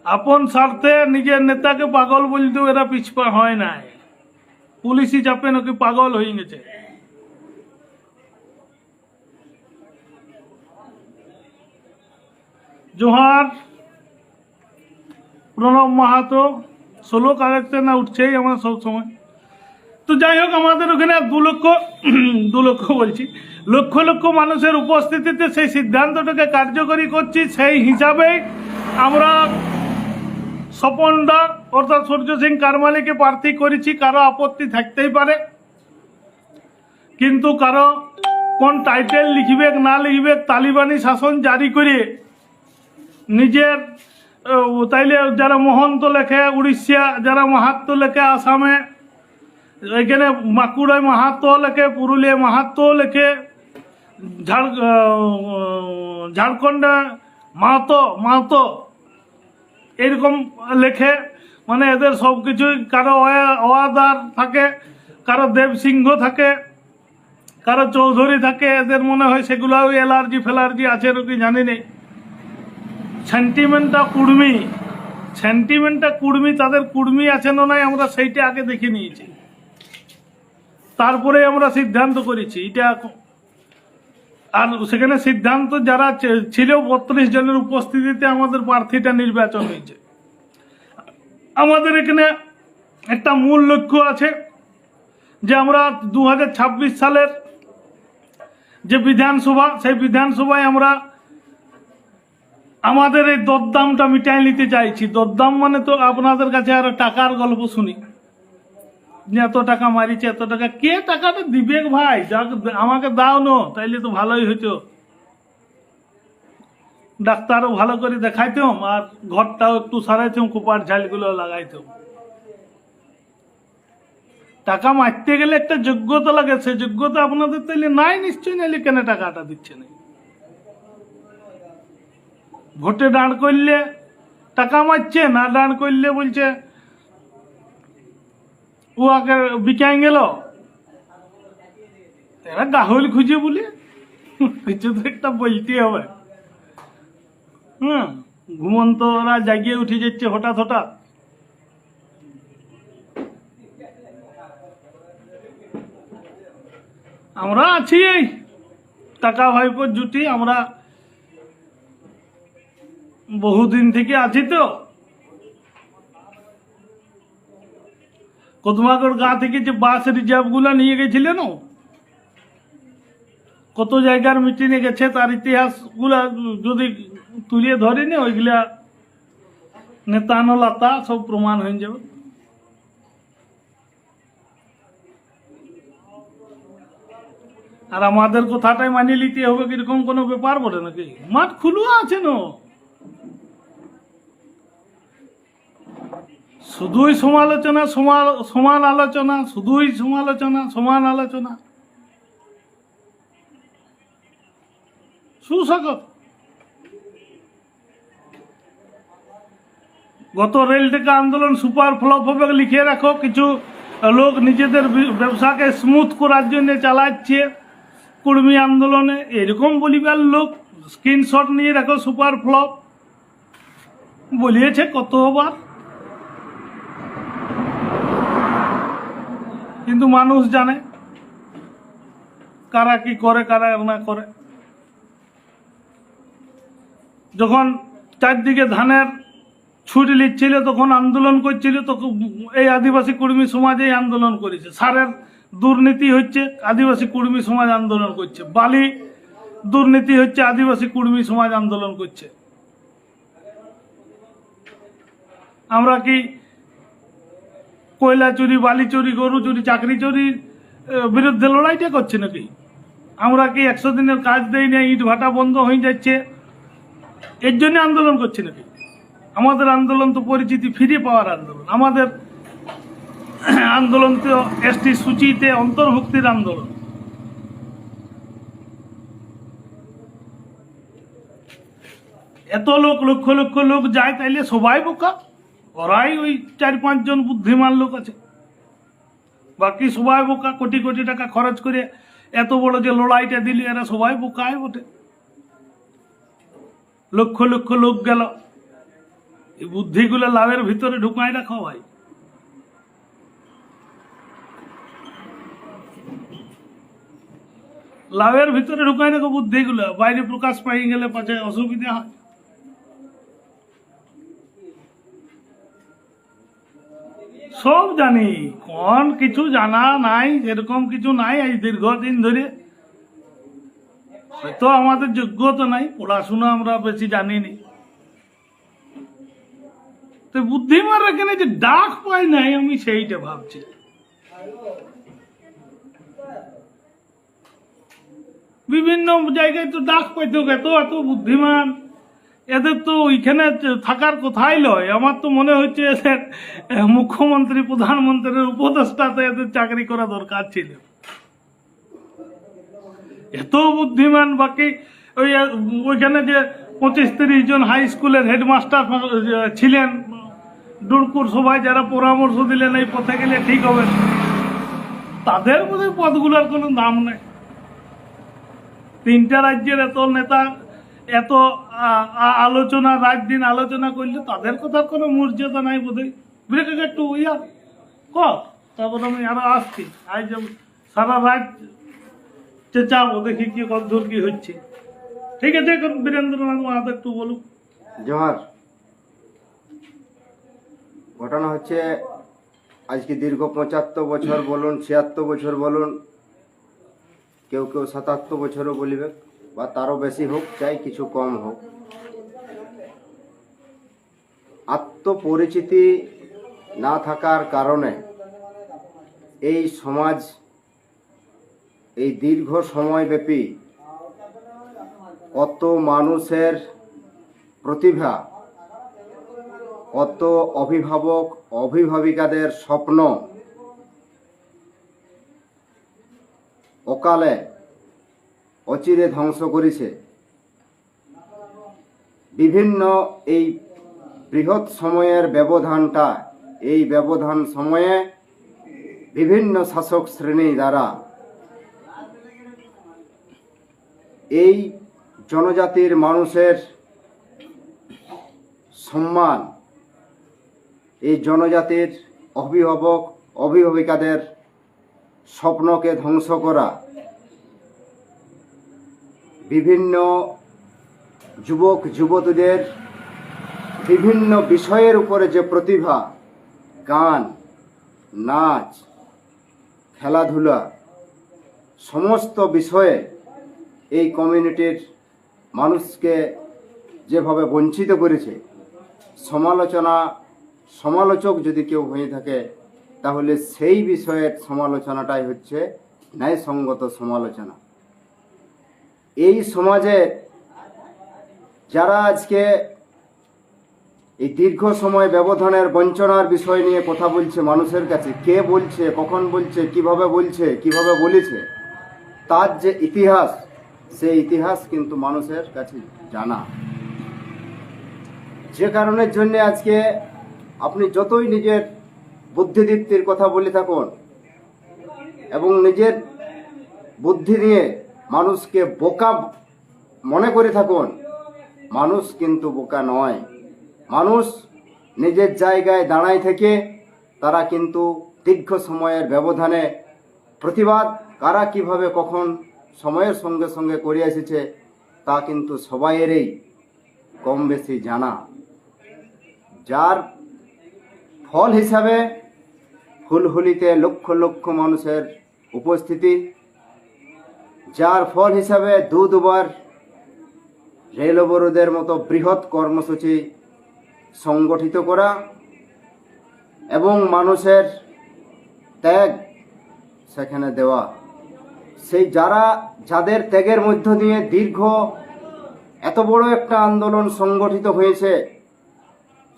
আপন স্বার্থে নিজের নেতাকে পাগল বলতেও এরা পিছপা হয় নাই। পুলিশি চাপে নাকি পাগল হয়ে গেছে। জোহার প্রণব মাহাতো, 16 কারেক্টে না উঠছেই আমার সব সময়। তো যাই হোক, আমাদের ওখানে 2 লক্ষ বলছি, লক্ষ লক্ষ মানুষের উপস্থিতিতে সেই সিদ্ধান্তটাকে কার্যকরী করছি। সেই হিসাবে আমরা স্বপন দা অর্থাৎ সূর্য সিং কারমালিকে প্রার্থী করেছি। কারো আপত্তি থাকতেই পারে, কিন্তু কারো কোন টাইটেল লিখবে না লিখবে, তালিবানি শাসন জারি করে নিজের, তাইলে যারা মহন্ত লেখে উড়িষ্যা, যারা মাহাত্ম লেখে আসামে, এখানে বাঁকুড়ায় মাহাত্ম লেখে, পুরুলিয়ায় মাহাত্ম লেখে, ঝাড়খণ্ডে মাহাতো এরকম লেখে। মানে এদের সব কিছুই কারো ওয়াদার থাকে, কারো দেব সিংহ থাকে, কারো চৌধুরী থাকে। এদের মনে হয় সেগুলো অ্যালার্জি ফেলার্জি আছে নাকি জানি নেই। সেন্টিমেন্টটা কুর্মি, তাদের কুর্মি আছে না নাই আমরা সেইটা আগে দেখে নিয়েছি, তারপরে আমরা সিদ্ধান্ত করেছি এটা। আর সেখানে সিদ্ধান্ত যারা ছিল 32 জনের উপস্থিতিতে আমাদের প্রার্থীটা নির্বাচন হয়েছে। আমাদের এখানে একটা মূল লক্ষ্য আছে যে আমরা 2026 সালের যে বিধানসভা, সেই বিধানসভায় আমরা আমাদের এই দরদামটা মিটাই নিতে চাইছি। দরদাম মানে তো আপনাদের কাছে আর টাকার গল্প শুনি যে এত টাকা মারিছে, এত টাকা। কে টাকাটা দিবে ভাই? আমাকে দাও না, তাইলে তো ভালোই হইতো। ডাক্তারও ভালো করে দেখাইতাম আর ঘরটাও একটু সারাইতাম, কুপার ঝালগুলো লাগাইতাম। টাকা মারতে গেলে একটা যোগ্যতা লাগে, সে যোগ্যতা আপনাদের তাইলে নাই নিশ্চয়ই, নাইলে কেন টাকাটা দিচ্ছে না? ভোটে দাঁড় করলে টাকা মারছে না, দাঁড় করলে বলছে ও আগে বিকাই গেল। এরা গাহল খুঁজে বলে কিছু তো একটা বলতে হবে। ঘুমন্ত ওরা জাগিয়ে উঠে যাচ্ছে হঠাৎ। আমরা আছি এই টাকা ভাইপোর জুটি, আমরা বহুদিন থেকে আছি। তো কদমাগড় গা থেকে যে বাস রিজার্ভ গুলা নিয়ে গেছিলেন, কত জায়গার মিটিংয়ে গেছে, তার ইতিহাস গুলা যদি তুলে ধরেনি, ওইগুলা নেতা নলাতা সব প্রমাণ হয়ে যাবে। আর আমাদের কথাটাই মানিয়ে নিতে হবে, কিরকম কোনো ব্যাপার বলে নাকি? মাঠ খুলুয়া আছে না, শুধুই সমালোচনা, সমান আলোচনা, শুধুই সমালোচনা, সমান আলোচনা। সুস্বাগত। গত রেল টেকা আন্দোলন সুপার ফ্লপ হবে লিখে রাখো। কিছু লোক নিজেদের ব্যবসাকে স্মুথ করার জন্য চালাচ্ছে কুর্মী আন্দোলনে, এরকম বলিবার লোক স্ক্রিনশট নিয়ে রাখো। সুপার ফ্লপ বলিয়েছে কতবার, কিন্তু মানুষ জানে কারা কি করে, কারা না করে। যখন চারদিকে ধানের ছুট লিখছিল, তখন আন্দোলন করছিল, তখন এই আদিবাসী কুর্মী সমাজে আন্দোলন করেছে। সারের দুর্নীতি হচ্ছে, আদিবাসী কুর্মী সমাজ আন্দোলন করছে। বালি দুর্নীতি হচ্ছে, আদিবাসী কুর্মী সমাজ আন্দোলন করছে। আমরা কি কয়লা চুরি, বালি চুরি, গরু চুরি, চাকরি চুরির বিরুদ্ধে লড়াইটা করছে নাকি? আমরা কি 100 দিনের কাজ দেই না, ইট ভাটা বন্ধ হয়ে যাচ্ছে, এর জন্য আন্দোলন করছে নাকি? আমাদের আন্দোলন তো পরিচিতি ফিরে পাওয়ার আন্দোলন। আমাদের আন্দোলন তো এসটি সূচিতে অন্তর্ভুক্তির আন্দোলন। এত লোক, লক্ষ লক্ষ লোক যায়, তাইলে সবাই বোকা? ওরাই ওই 4-5 জন বুদ্ধিমান লোক আছে, বাকি সবাই বোকা। কোটি কোটি টাকা খরচ করে এত বড় যে লড়াইটা দিলি, এরা সবাই বোকাই বটে। লক্ষ লক্ষ লোক গেল, এই বুদ্ধিগুলো লাভের ভিতরে ঢুকাই রাখো ভাই। লাভের ভিতরে ঢুকাই রাখো বুদ্ধিগুলো, বাইরে প্রকাশ পাই গেলে পাছে অসুবিধা হয়। সব জানি, কোন কিছু জানা নাই, এরকম কিছু নাই। এই দীর্ঘদিন ধরে হয়তো আমাদের যোগ্যতা নাই, পড়াশোনা আমরা বেশি জানিনি। তো বুদ্ধিমান এখানে যে ডাক পাই নাই, আমি সেইটা ভাবছি। বিভিন্ন জায়গায় তো ডাক পাইতো, এত এত বুদ্ধিমান, এদের তো ওইখানে থাকার কথাই লয়। আমার তো মনে হচ্ছে এদের মুখ্যমন্ত্রী, প্রধানমন্ত্রীর উপদেষ্টাতে এদের চাকরি করা দরকার ছিল। এত বুদ্ধিমান, বাকি ওইখানে যে 25-30 জন হাই স্কুলের হেডমাস্টার ছিলেন ডুরকুর সবাই, যারা পরামর্শ দিলেন এই পথে গেলে ঠিক হবে, তাদের মধ্যে পদগুলোর কোনো দাম নেই। 3টা রাজ্যের এত নেতা এত আলোচনা, রাত দিন আলোচনা করলে তাদের কথার কোনো মর্যাদা নাই বোধহয়। ব্রেকে একটু ইয়া কর, তারপর আমি আরো আসছি। আজ সারা রাত চেঁচাবো, দেখি কি কতদূর কি হচ্ছে। ঠিক আছে, এখন বীরেন্দ্রনাথ মাহাতো একটু বলুন। জোহার। ঘটনা হচ্ছে, আজকে দীর্ঘ 75 বছর বলুন, 76 বছর বলুন, কেউ কেউ 77 বছরও বলিবে, বা তারও বেশি হোক, চাই কিছু কম হোক, আত্মপরিচিতি না থাকার কারণে এই সমাজ এই দীর্ঘ সময়ব্যাপী কত মানুষের প্রতিভা, কত অভিভাবক অভিভাবিকাদের স্বপ্ন অকালে অচিরে ধ্বংস করেছে। বিভিন্ন এই বৃহৎ সময়ের ব্যবধানটা, এই ব্যবধান সময়ে বিভিন্ন শাসক শ্রেণী দ্বারা এই জনজাতির মানুষের সম্মান, এই জনজাতির অভিভাবক অভিভাবিকাদের স্বপ্নকে ধ্বংস করা, বিভিন্ন যুবক যুবতীদের বিভিন্ন বিষয়ের উপরে যে প্রতিভা, গান, নাচ, খেলাধুলা, সমস্ত বিষয়ে এই কমিউনিটির মানুষকে যেভাবে বঞ্চিত করেছে, সমালোচক যদি কেউ হয়ে থাকে, তাহলে সেই বিষয়ের সমালোচনাটাই হচ্ছে ন্যায়সঙ্গত সমালোচনা। এই সমাজে যারা আজকে এই দীর্ঘ সময় ব্যবধানের বঞ্চনার বিষয় নিয়ে কথা বলছে মানুষের কাছে, কে বলছে, কখন বলছে, কিভাবে বলেছে, তার যে ইতিহাস, সেই ইতিহাস কিন্তু মানুষের কাছে জানা। যে কারণের জন্য আজকে আপনি যতই নিজের বুদ্ধিদীপ্তির কথা বলে থাকুন এবং নিজের বুদ্ধি নিয়ে মানুষকে বোকা মনে করে থাকুন, মানুষ কিন্তু বোকা নয়। মানুষ নিজের জায়গায় দাঁড়ায় থেকে তারা কিন্তু দীর্ঘ সময়ের ব্যবধানে প্রতিবাদ কারা কিভাবে কখন সময়ের সঙ্গে সঙ্গে করে এসেছে, তা কিন্তু সবাইয়েরই কম বেশি জানা। যার ফল হিসাবে হুলহুলিতে লক্ষ লক্ষ মানুষের উপস্থিতি, যার ফল হিসাবে দুবার রেল অবরোধের মতো বৃহৎ কর্মসূচি সংগঠিত করা এবং মানুষের ত্যাগ সেখানে দেওয়া, সেই যাদের ত্যাগের মধ্য দিয়ে দীর্ঘ এত বড় একটা আন্দোলন সংগঠিত হয়েছে,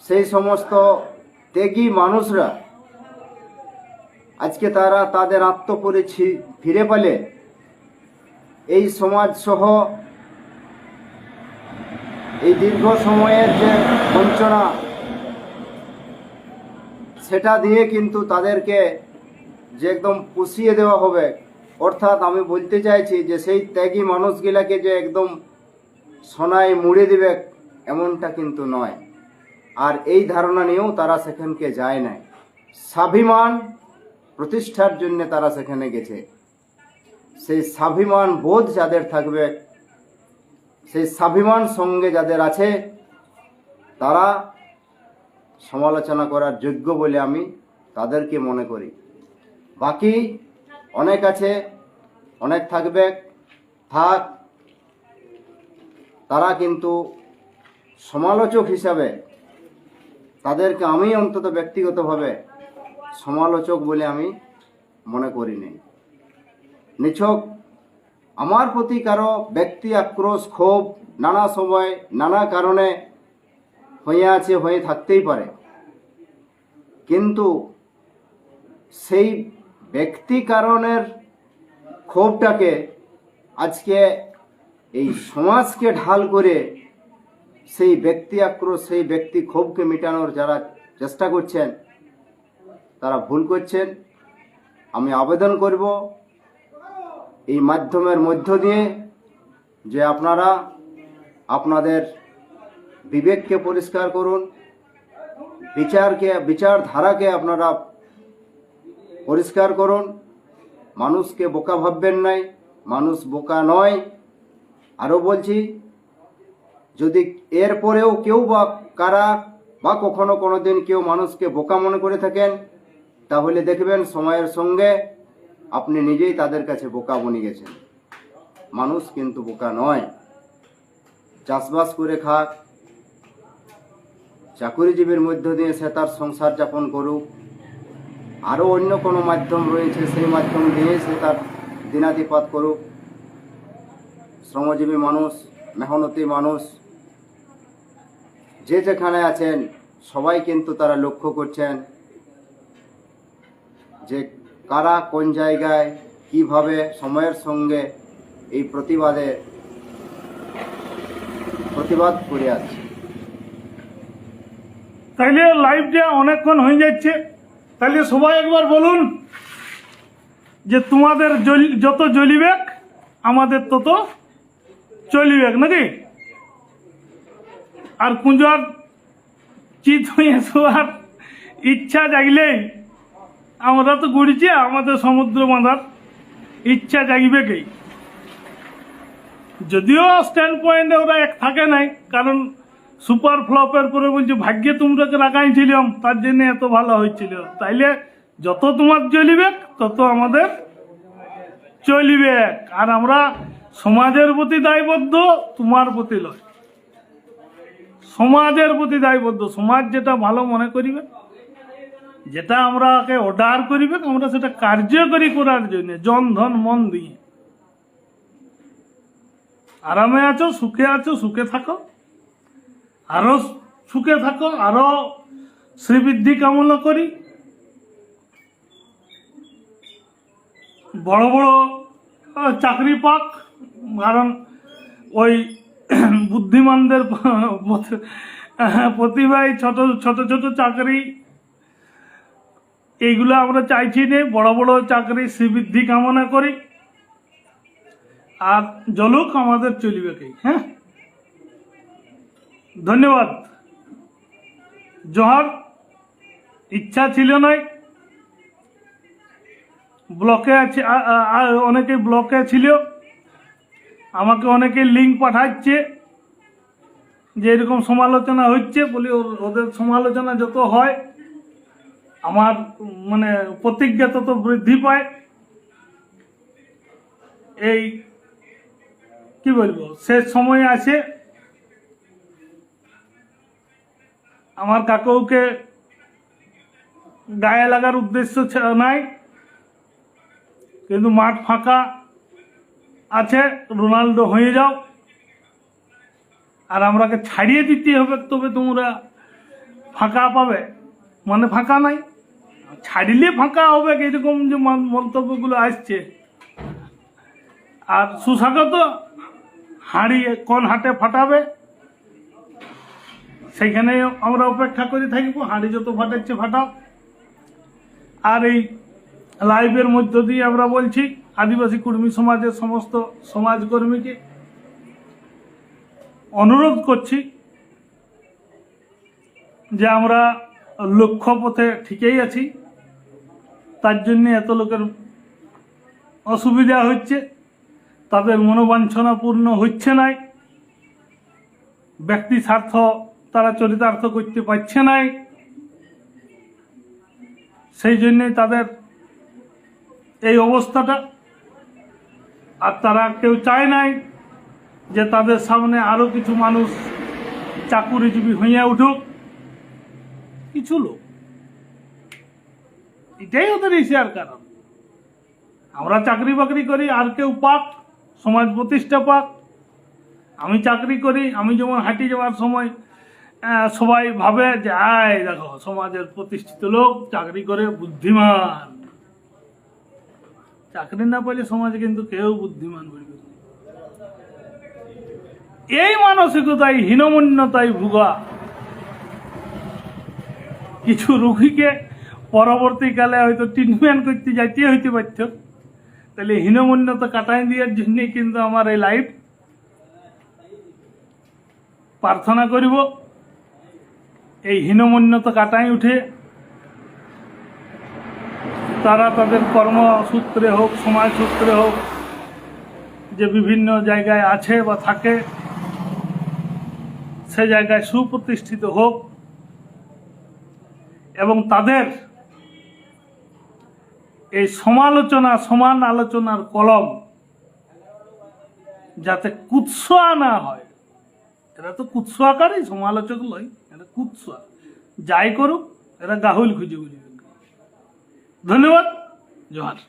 সেই সমস্ত ত্যাগী মানুষরা আজকে তারা তাদের আত্মপরিচয় ফিরে পেলে এই সমাজ সহ এই দীর্ঘ সময়ের যে বঞ্চনা, সেটা দিয়ে কিন্তু তাদেরকে যে একদম পুষিয়ে দেওয়া হবে। অর্থাৎ আমি বলতে চাইছি যে সেই ত্যাগী মানুষগুলাকে যে একদম সোনায় মুড়ে দিবে, এমনটা কিন্তু নয়। আর এই ধারণা নিয়েও তারা সেখানকে যায় নাই। স্বাভিমান প্রতিষ্ঠার জন্য তারা সেখানে গেছে। সেই স্বাভিমান বোধ যাদের থাকবে, সেই স্বাভিমান সঙ্গে যাদের আছে, তারা সমালোচনা করার যোগ্য বলে আমি তাদেরকে মনে করি। বাকি অনেক আছে, অনেক থাকবে, থাক, তারা কিন্তু সমালোচক হিসাবে তাদেরকে আমি অন্তত ব্যক্তিগতভাবে সমালোচক বলে আমি মনে করি নি। নিছক আমার প্রতি কারো ব্যক্তি আক্রোশ, ক্ষোভ নানা সময় নানা কারণে হয়ে থাকতেই পারে, কিন্তু সেই ব্যক্তি কারণের ক্ষোভটাকে আজকে এই সমাজকে ঢাল করে সেই ব্যক্তি আক্রোশ, সেই ব্যক্তি ক্ষোভকে মেটানোর যারা চেষ্টা করছেন তারা ভুল করছেন। আমি আবেদন করব এই মাধ্যমের মধ্য দিয়ে যে আপনারা আপনাদের বিবেককে পরিষ্কার করুন, বিচারধারাকে আপনারা পরিষ্কার করুন। মানুষকে বোকা ভাববেন নাই, মানুষ বোকা নয়। আরও বলছি, যদি এরপরেও কেউ বা কারা বা কখনো কোনোদিন কেউ মানুষকে বোকা মনে করে থাকেন, তাহলে দেখবেন সময়ের সঙ্গে আপনি নিজেই তাদের কাছে বোকা বনে গেছেন। মানুষ কিন্তু বোকা নয়। চাষবাস করে খাক, চাকুরিজীবীর মধ্য দিয়ে সে তার সংসার যাপন করুক, আরও অন্য কোনো মাধ্যম রয়েছে সেই মাধ্যম দিয়ে সে তার দিনাতিপাত করুক। শ্রমজীবী মানুষ, মেহনতি মানুষ যে যেখানে আছেন সবাই কিন্তু তারা লক্ষ্য করছেন যে কারা কোন জায়গায় কিভাবে সময়ের সঙ্গে এই প্রতিবাদ করে আছে। তাইলে লাইভটা অনেকক্ষণ হয়ে যাচ্ছে, তাহলে সবাই একবার বলুন যে তোমাদের যত জ্বলিবে আমাদের তত চলিবে, নাকি? আর কুঞ্জর চিত হয়ে শোয়ার ইচ্ছা জাগলেই আমরা তো ঘুরছি, আমাদের সমুদ্র বাঁধার ইচ্ছা জাগিবে কি। যদিও স্ট্যান্ড পয়েন্টে ওরা এক থাকে নাই, কারণ সুপার ফ্লপের পরে বলছে ভাগ্যে তোমরাকে রাখাইছিলাম, তার জন্য এত ভালো হয়েছিল। তাইলে যত তোমার জ্বলিবে তত আমাদের চলিবে। আর আমরা সমাজের প্রতি দায়বদ্ধ, তোমার প্রতি নয়, সমাজের প্রতি দায়বদ্ধ। সমাজ যেটা ভালো মনে করিবে, যেটা আমরাকে অর্ডার করিবে, আমরা সেটা কার্যকরী করার জন্য জন ধন মন দিয়ে। আরামে আছো, সুখে থাকো, আরো সুখে থাকো, আরো শ্রীবৃদ্ধি কামনা করি। বড় বড় চাকরি পাক, কারণ ওই বুদ্ধিমানদের প্রতিভায় ছোট ছোট চাকরি এইগুলো আমরা চাইছি না। বড় বড় চাকরি শ্রীবৃদ্ধি কামনা করি, আর জলুক আমাদের চলিবে কি। হ্যাঁ, ধন্যবাদ। জোহার। ইচ্ছা ছিল নাই, ব্লকে আছে, অনেকে ব্লকে ছিল, আমাকে অনেকে লিঙ্ক পাঠাচ্ছে যে এরকম সমালোচনা হচ্ছে, বলি ওদের সমালোচনা যত হয় আমার মানে প্রতিজ্ঞা তত বৃদ্ধি পায়। এই কি বলবো, শেষ সময় আছে, আমার কাকুকে গায়ে লাগার উদ্দেশ্য নাই, কিন্তু মাঠ ফাঁকা আছে, রোনাল্ডো হয়ে যাও, আর আমরাকে ছাড়িয়ে দিতে হবে, তবে তোমরা ফাঁকা পাবে। মানে ফাঁকা নাই, ছাড়িলে ফাঁকা হবে, এরকম যে মন্তব্যগুলো আসছে। আর সুস্বাগত হাঁড়ি কোন হাটে ফাটাবে সেইখানে আমরা অপেক্ষা করে থাকবো। হাঁড়ি যত ফাটাচ্ছে ফাটাও। আর এই লাইভের মধ্য দিয়ে আমরা বলছি আদিবাসী কর্মী সমাজের সমস্ত সমাজকর্মীকে অনুরোধ করছি যে আমরা লক্ষ্য পথে ঠিকই আছি, তার জন্য এত লোকের অসুবিধা হচ্ছে, তাদের মনোবাঞ্ছনা পূর্ণ হচ্ছে নাই, ব্যক্তি স্বার্থ তারা চরিতার্থ করতে পারছে নাই, সেই জন্যই তাদের এই অবস্থাটা। আর তারা কেউ চায় নাই যে তাদের সামনে আরো কিছু মানুষ চাকুরিজীবী হইয়া উঠুক। কিছু লোক, এটাই ওদের ইসের কারণ। আমরা চাকরি বাকরি করি, আর কেউ পাক, সমাজ প্রতিষ্ঠা পাক। আমি চাকরি করি, আমি যেমন হাঁটি যাওয়ার সময় সবাই ভাবে যে আয় দেখো সমাজের প্রতিষ্ঠিত লোক চাকরি করে, বুদ্ধিমান। চাকরি না পেলে সমাজে কিন্তু কেউ বুদ্ধিমান বলবে। এই মানসিকতায় হীনমন্যতায় ভুগা কিছু রোগীকে পরবর্তীকালে হয়তো ট্রিটমেন্ট করতে যাইতে হইতে পারত, তাহলে হীনমন্যতা কাটাই দেওয়ার জন্যই কিন্তু আমার এই লাইফ। প্রার্থনা করিব এই হীনমন্যতা কাটাই উঠে তারা তাদের কর্মসূত্রে হোক, সমাজ সূত্রে হোক, যে বিভিন্ন জায়গায় আছে বা থাকে সে জায়গায় সুপ্রতিষ্ঠিত হোক এবং তাদের এই সমালোচনা, সমান আলোচনার কলম যাতে কুৎসা না হয়। এরা তো কুৎসাকারী সমালোচক লয়, এরা কুৎসা যাই করুক, এরা গাহুল খুঁজে বুঝবে। ধন্যবাদ, জোহার।